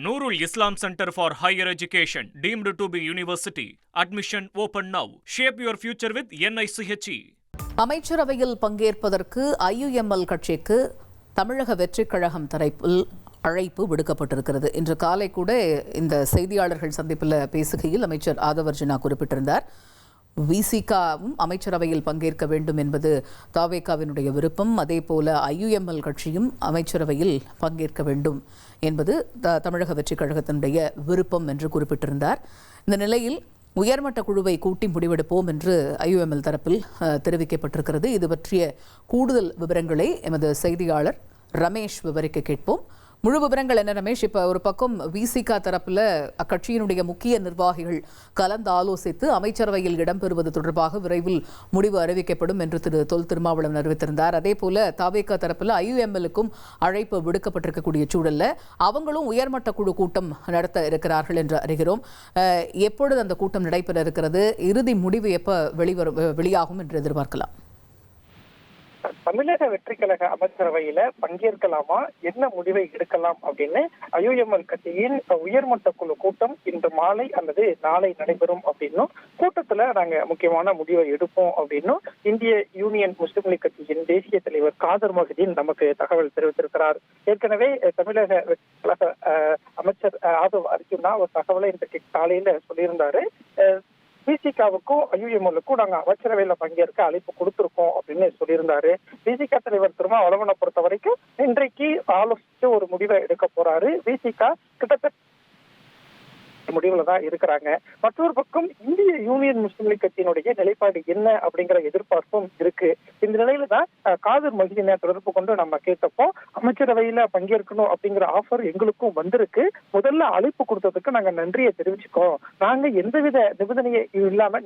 Nurul Islam Center for Higher Education, deemed to be university. Admission open now. Shape your future with NICHE. அமைச்சரவையில் பங்கேற்பதற்கு IUML கட்சிக்கு தமிழக வெற்றிக் கழகம் தரப்பில் அழைப்பு விடுக்கப்பட்டிருக்கிறது. இன்று காலை கூட இந்த செய்தியாளர்கள் சந்திப்பில் பேசுகையில் அமைச்சர் ஆதவர்ஜுனா குறிப்பிட்டிருந்தார். விசிகாவும் அமைச்சரவையில் பங்கேற்க வேண்டும் என்பது தாவேகாவினுடைய விருப்பம். அதேபோல IUML கட்சியும் அமைச்சரவையில் பங்கேற்க வேண்டும் என்பது தமிழக வெற்றிக் கழகத்தினுடைய விருப்பம் என்று குறிப்பிட்டிருந்தார். இந்த நிலையில் உயர்மட்ட குழுவை கூட்டி முடிவெடுப்போம் என்று IUML தரப்பில் தெரிவிக்கப்பட்டிருக்கிறது. இது பற்றிய கூடுதல் விவரங்களை எமது செய்தியாளர் ரமேஷ் விவரிக்க கேட்போம். முழு விவரங்கள் என்ன ரமேஷ்? இப்போ ஒரு பக்கம் விசிகா தரப்பில் அக்கட்சியினுடைய முக்கிய நிர்வாகிகள் கலந்து ஆலோசித்து அமைச்சரவையில் இடம்பெறுவது தொடர்பாக விரைவில் முடிவு அறிவிக்கப்படும் என்று திரு தொல் திருமாவளவன் அறிவித்திருந்தார். அதே போல தாவேகா தரப்பில் IUMLக்கும் அழைப்பு விடுக்கப்பட்டிருக்கக்கூடிய சூழல்ல அவங்களும் உயர்மட்ட குழு கூட்டம் நடத்த இருக்கிறார்கள் என்று அறிகிறோம். எப்பொழுது அந்த கூட்டம் நடைபெற இருக்கிறது? இறுதி முடிவு எப்போ வெளியாகும் என்று எதிர்பார்க்கலாம்? தமிழக வெற்றிக் கழக அமைச்சரவையில பங்கேற்கலாமா, என்ன முடிவை எடுக்கலாம் அப்படின்னு IUML கட்சியின் உயர்மட்ட குழு கூட்டம் இன்று மாலை அல்லது நாளை நடைபெறும் அப்படின்னும், கூட்டத்துல நாங்க முக்கியமான முடிவை எடுப்போம் அப்படின்னும் இந்திய யூனியன் முஸ்லிம் லீக் கட்சியின் தேசிய தலைவர் காதர் மொஹிதீன் நமக்கு தகவல் தெரிவித்திருக்கிறார். ஏற்கனவே தமிழக வெற்றிக் கழக அமைச்சர் ஆதவ் அர்ஜுனா ஒரு தகவலை இன்றைக்கு காலையில சொல்லியிருந்தாரு. விசிகாவுக்கும் IUMLக்கும் நாங்க அமைச்சரவையில பங்கேற்க அழைப்பு கொடுத்திருக்கோம் அப்படின்னு சொல்லியிருந்தாரு. விசிகா தலைவர் திருமாவளவனை பொறுத்த வரைக்கும் இன்றைக்கு ஆலோசிச்சு ஒரு முடிவை எடுக்க போறாரு. விசிகா கிட்டத்தட்ட முடிவுல தான் இருக்கிறாங்க. மற்றொரு பக்கம் இந்திய யூனியன் முஸ்லிம் லீக் கட்சியினுடைய நிலைப்பாடு என்ன அப்படிங்கிற எதிர்பார்ப்பும் இருக்கு. இந்த நிலையில தான் காதர் மொஹிதீனை தொடர்பு கொண்டு நம்ம கேட்டப்போ அமைச்சரவையில பங்கேற்கணும் அப்படிங்கிற ஆஃபர் எங்களுக்கும் வந்திருக்கு. முதல்ல அழைப்பு கொடுத்ததுக்கு நாங்க நன்றியை தெரிவிச்சுக்கோம். நாங்க எந்தவித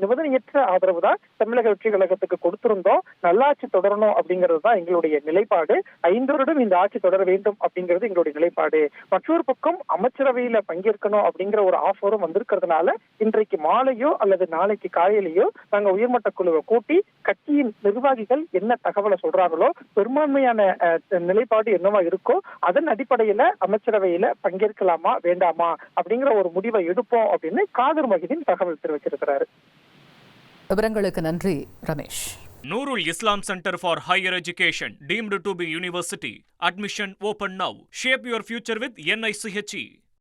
நிபந்தனையற்ற ஆதரவு தான் தமிழக வெற்றி கழகத்துக்கு கொடுத்திருந்தோம். நல்லாட்சி தொடரணும் அப்படிங்கிறது தான் எங்களுடைய நிலைப்பாடு. 5 வருடம் இந்த ஆட்சி தொடர வேண்டும் அப்படிங்கிறது எங்களுடைய நிலைப்பாடு. மற்றொரு பக்கம் அமைச்சரவையில பங்கேற்கணும் அப்படிங்கிற ஒரு ஆஃபரும் வந்திருக்கிறதுனால இன்றைக்கு மாலையோ அல்லது நாளைக்கு காலையிலேயோ நாங்க உயர்மட்ட குழுவை கூட்டி கட்சியின் நிர்வாகிகள் என்ன தகவலை சொல்றாங்களோ, பெரும்பான்மையான நிலைப்பாடு என்னவா இருக்கோ அதன் அடிப்படையில அமைச்சரவையில பங்கேற்கலாமா வேண்டாமா அப்படிங்கிற ஒரு முடிவை எடுப்போம் அப்படின்னு காதர் மொஹிதீன் தகவல் தெரிவிச்சிருக்கிறாரு. விவரங்களுக்கு நன்றி Ramesh. Nurul Islam Center for Higher Education, deemed to be university. Admission open now. Shape your future with NICHE.